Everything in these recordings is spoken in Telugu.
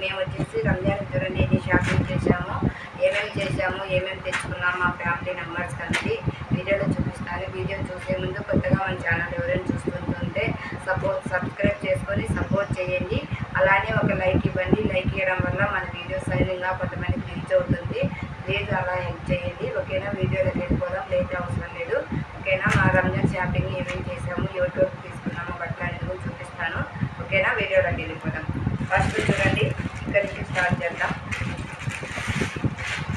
మేము వచ్చేసి రంజాన్ చూడండి ఎన్ని షాపింగ్ చేశాము, ఏమేమి తెచ్చుకున్నాము మా ఫ్యామిలీ మెంబర్స్ కలిసి వీడియోలో చూపిస్తాను. వీడియో చూసే ముందు కొత్తగా మన ఛానల్ ఎవరైనా చూస్తుంటే సబ్స్క్రైబ్ చేసుకొని సపోర్ట్ చేయండి. అలానే ఒక లైక్ ఇవ్వండి. లైక్ ఇవ్వడం వల్ల మన వీడియో సైనింగ్గా కొంతమందికి రీచ్ అవుతుంది. ప్లీజ్ అలా హెల్ప్ చేయండి. ఓకేనా, వీడియోలోకి వెళ్ళిపోదాం, లేట్ అవసరం లేదు. ఓకేనా, మా రంజాన్ షాపింగ్ ఏమేమి చేసాము, యూట్యూబ్ తీసుకున్నాము, బట్టలు అనేది కూడా చూపిస్తాను. ఓకేనా, వీడియోలోకి వెళ్ళిపోదాం. ఫస్ట్ చూడండి, ఇక్కడి నుంచి స్టార్ట్ చేద్దాం.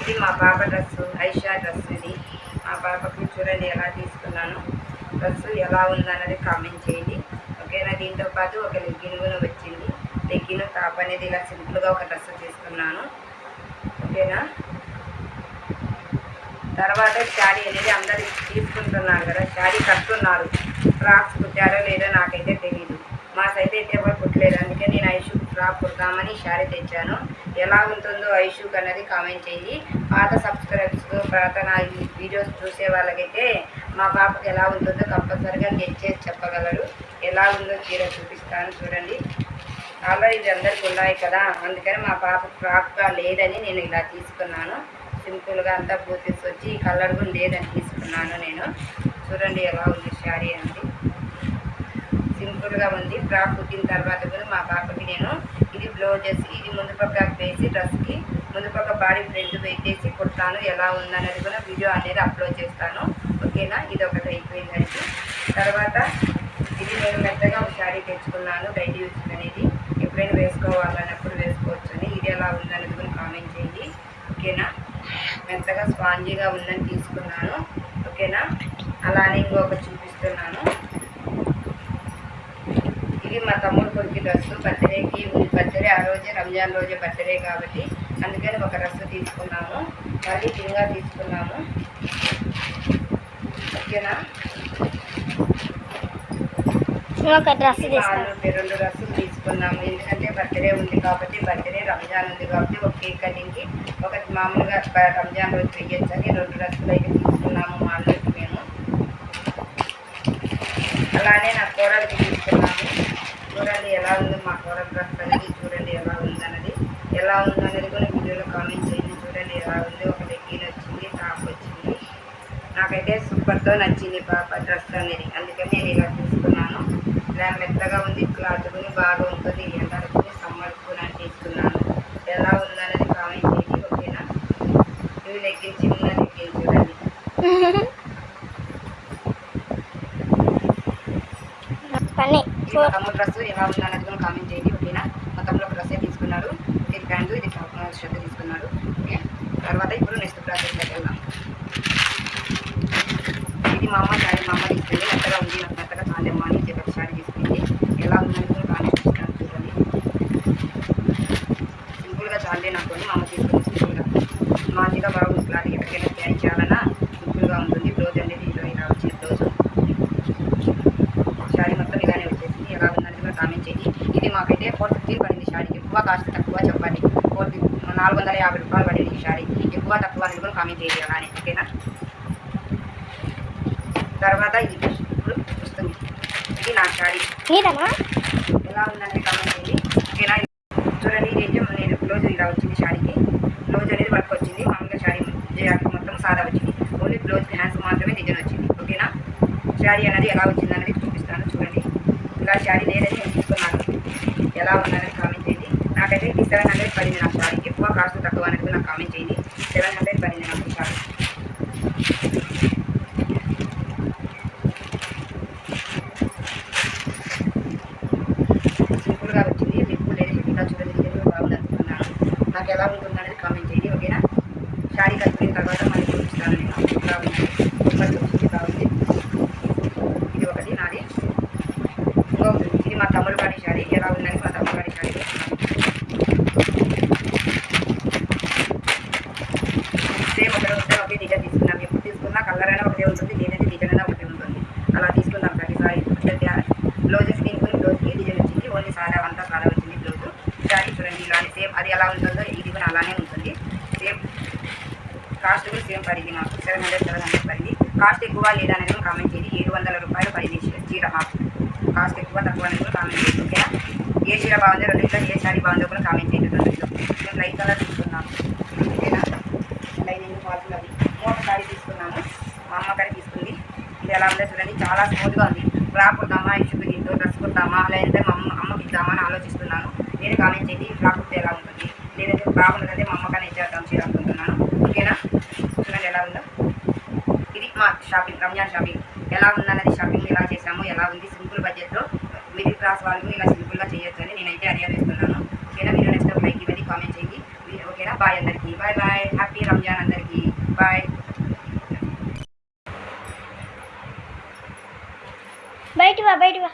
ఇది మా పాప డ్రెస్సు, ఐషా డ్రెస్. ఇది మా పాపకి చూడండి ఎలా తీసుకున్నాను. డ్రెస్సు ఎలా ఉందన్నది కామెంట్ చేయండి. ఓకేనా, దీంతో పాటు ఒక లెగ్గిన్ కూడా వచ్చింది. లెగ్గిన్ టాప్ అనేది ఇలా సింపుల్గా ఒక డ్రెస్ తీసుకున్నాను. ఓకేనా, తర్వాత శారీ అనేది అందరు తీసుకుంటున్నారు కదా, శారీ కట్టున్నారు. ఫ్రాక్స్ కుట్టారో లేదో నాకైతే తెలియదు. మా సైడ్ అయితే ఎవరు కుట్టలేదు. అందుకే నేను ఐషుకు ఫ్రాక్ కుడతామని శారీ తెచ్చాను. ఎలా ఉంటుందో ఐషుకు అన్నది కామెంట్ చేయండి. పాత సబ్స్క్రైబర్స్, పాత నా వీడియోస్ చూసే వాళ్ళకైతే మా పాపకు ఎలా ఉంటుందో కంపల్సరీగా గెట్ చేసి చెప్పగలరు. ఎలా ఉందో చీర చూపిస్తాను చూడండి. ఆల్రెడీ ఇది అందరికి ఉన్నాయి కదా, అందుకని మా పాప ఫ్రాక్గా లేదని నేను ఇలా తీసుకున్నాను. సింపుల్గా అంతా బూతిస్ వచ్చి కలర్ కూడా లేదని తీసుకున్నాను నేను. చూడండి ఎలా ఉంది శారీ అనేది, సింపుల్గా ఉంది. ఫ్రాక్ కుట్టిన తర్వాత కూడా మా పాపకి నేను ఇది బ్లౌజ్ వేసి, ఇది ముందు పక్క వేసి డ్రెస్కి ముందు పక్క బాడీ ఫ్రంట్ పెట్టేసి కుడతాను. ఎలా ఉందనేది కూడా వీడియో అనేది అప్లోడ్ చేస్తాను. ఓకేనా, ఇది ఒకటి అయిపోయిందండి. తర్వాత ఇది నేను మెత్తగా ఒక శారీ తెచ్చుకున్నాను. డైలీ యూజ్ అనేది ఎప్పుడైనా వేసుకోవాలన్నప్పుడు వేసుకోవచ్చు అని. ఇది ఎలా ఉందనేది కూడా కామెంట్ చేయండి. ఓకేనా, మెత్తగా స్పాంజీగా ఉందని తీసుకున్నాను. ఓకేనా, అలానే ఇంకొక చూపిస్తున్నాను. ఇది మా తమ్ముడు కొడుకు డ్రెస్సు. బర్త్డేకి బర్త్డే ఆ రోజే, రంజాన్ రోజే బర్త్డే కాబట్టి అందుకని ఒక డ్రెస్ తీసుకున్నాము. మళ్ళీ పింగా తీసుకున్నాము. ఓకేనా, ఒక డ్రెస్ రెండు డ్రెస్సులు తీసుకున్నాము. ఎందుకంటే బర్త్డే ఉంది కాబట్టి, బర్త్డే రంజాన్ ఉంది కాబట్టి ఒక కేక్ కటింగ్కి ఒక మామూలుగా రంజాన్ రోజు వేయొచ్చని రెండు డ్రెస్సులు అయితే తీసుకున్నాము మా అన్నకి మేము. అలానే నా కూరలకి తీసుకున్నాము. చూడండి ఎలా ఉంది మా కూరల డ్రెస్ అనేది. చూడండి ఎలా ఉందన్నది, ఎలా ఉందన్నది కూడా వీడియోలో కామెంట్ చేయండి. చూడండి ఎలా ఉంది. ఒక లెగ్గిన్ వచ్చింది, టాప్ వచ్చింది. నాకైతే సూపర్తో నచ్చింది పాప డ్రెస్ అనేది. అందుకని నేను ఇలా తీసుకున్నాను. ఇలా మెత్తగా ఉంది, క్లాత్ కూడా బాగా ఉంటుంది. ఎండలకు సమ్మర్కు నేను తీసుకున్నాను. ఎలా ఉందనేది కామెంట్ చేయండి. ఓకేనా, ఇవి లెగ్గిన్, చిన్న లెగ్గిన్ చూడండి. తమ్ముడు డ్రెస్ ఎలా ఉందన్నది కూడా కామెంట్ చేయండి. ఓకేనా, మా తమ్ముడు ఒక డ్రెస్సే తీసుకున్నాడు. ఇది ప్యాంటు, ఇది షర్ట్ తీసుకున్నాడు. ఓకే, తర్వాత ఇప్పుడు నెక్స్ట్ ప్రాసెస్లోకి వెళ్దాం. ఇది మా అమ్మ శారీ, మా అమ్మ తీసుకుంది. మెత్తగా ఉంది, నాకు మెత్తగా చాలేమో అని చెప్పి శారీ తీసుకుంది. ఎలా ఉందని కూడా కామెంట్ చేస్తాను చూడండి. సింపుల్గా చాలే నాకు, మా అమ్మ తీసుకుంది. సింపుల్గా మంచిగా బాగుంది. క్లాత్ ఎక్కడికైనా క్యారీ చేయాలన్నా సింపుల్గా ఉంటుంది. బ్లౌజ్ అనేది ఇలా వచ్చింది. బ్లౌజ్ శారీ మొత్తం ఇలానే వచ్చేసింది. ఎలా ఉందని కూడా కామెంట్ చేయండి. ఇది మాకైతే 450 పడింది శారీ. ఎక్కువ కాస్ట్ తక్కువ చెప్పండి. 450 రూపాయలు పడింది ఈ శారీ. ఎక్కువ తక్కువ అనేది కూడా కామెంట్ చేయండి అలానే. ఓకేనా, తర్వాత ఇది ఇప్పుడు వస్తుంది. ఇది నా శారీ ఎలా ఉందని కామెంట్ చేయండి. ఓకేనా, చూడండి ఇదైతే నేను బ్లౌజ్ ఇలా వచ్చింది. శారీకి బ్లౌజ్ అనేది వర్క్ వచ్చింది. మామూలుగా శారీ మొత్తం సాదా వచ్చింది. ఓన్లీ బ్లౌజ్ హ్యాండ్స్ మాత్రమే డిజైన్ వచ్చింది. ఓకేనా, శారీ అనేది ఎలా వచ్చింది అనేది చూపిస్తాను చూడండి. ఇలా శారీ లేదని నేను తీసుకున్నాను. ఎలా ఉందనేది కామెంట్ చేయండి. నాకైతే ఇది 700 పడింది నా శారీకి. ఎక్కువ కాస్ట్ తక్కువ అనేది నాకు కామెంట్ చేయండి. 700 పడింది నాకు శారీ. సింపుల్గా వచ్చింది. లిప్పు లేదు, ఇలా చూడండి. ఇది బాగుంది అనుకుంటున్నాను. నాకు ఎలా ఉంటుందనేది కామెంట్ చేయండి. ఓకేనా, శారీ కట్టుకున్న తర్వాత మళ్ళీ చూపిస్తాను నేను. ఇలా ఉంది, సూపర్ వచ్చింది, బాగుంది. ఇది ఒకటి నాది. ఇంకొకటి ఇది మా తమ్ముడు వాడి శారీ. ఎలా ఉందని మా తమ్ముడు వాడి శారీ సేమ్ ఒకటే ఉంటే ఒకే డిజైన్ తీసుకున్నాం. ఎప్పుడు తీసుకున్నా కలర్ అయినా ఒకటే ఉంటుంది, నేనైతే డిజైన్ అయినా ఒకటే ఉంటుంది. అలా తీసుకున్నాం ప్రతిసారి. బ్లౌజెస్ తీసుకుని బ్లౌజ్కి డిజైన్ వచ్చింది. ఓన్లీ సారా అంతా సారా వచ్చింది బ్లౌజ్. శారీ చూడండి ఇలానే సేమ్ అది ఎలా ఉంటుందో ఇది కూడా అలానే ఉంటుంది. సేమ్ కాస్ట్ కూడా సేమ్ పడింది మాకు. 700 పడింది. కాస్ట్ ఎక్కువ లేదా అనేది కూడా కామెంట్ చేయండి. 700 రూపాయలు పడింది చీర మాకు. కాస్ట్ ఎక్కువ తక్కువ అనేది కూడా కామెంట్ చేయండి. ఓకేనా. ఏ చీర బాగుందో రెండింటిలో ఏ శారీ బాగుందో కూడా కామెంట్ చేయండి. రెండింటిలో నేను లైట్ కలర్ తీసుకున్నాను. ఓకేనా, లైనింగ్ ఫాల్స్ అవి మూట శారీ తీసుకున్నాను. మా అమ్మ కడి తీసుకుంది. ఇది ఎలా ఉందో చూడండి, చాలా స్మూత్గా ఉంది. ఫ్రాక్ కుడతామా, ఇష్యూకి దీంతో డ్రెస్ కుడతామా, లేదంటే మా అమ్మకి ఇద్దామా అని ఆలోచిస్తున్నాను. నేను కామెంట్ చేయండి ఈ ఫ్రాక్ కుడితే ఎలా ఉంటుంది, లేదంటే బాగుంటుందంటే మా అమ్మకనే ఇచ్చేద్దాం చీర అనుకుంటున్నాను. ఓకేనా, చూడండి ఎలా ఉందో. ఇది మా షాపింగ్, రంజాన్ షాపింగ్ ఎలా ఉందన్నది, షాపింగ్ ఎలా చేసాము, ఎలా ఉంది, సింపుల్ బడ్జెట్లో మిడిల్ క్లాస్ వాళ్ళు ఇలా సింపుల్గా చేయొచ్చు అని నేనైతే ఐడియా వేస్తున్నాను. ఓకేనా, మీరు నెక్స్ట్ లైక్ ఇవ్వండి, కామెంట్ చేయండి. ఓకేనా, బాయ్ అందరికీ, బాయ్ బాయ్, హ్యాపీ రంజాన్ అందరికీ, బాయ్. బయట వా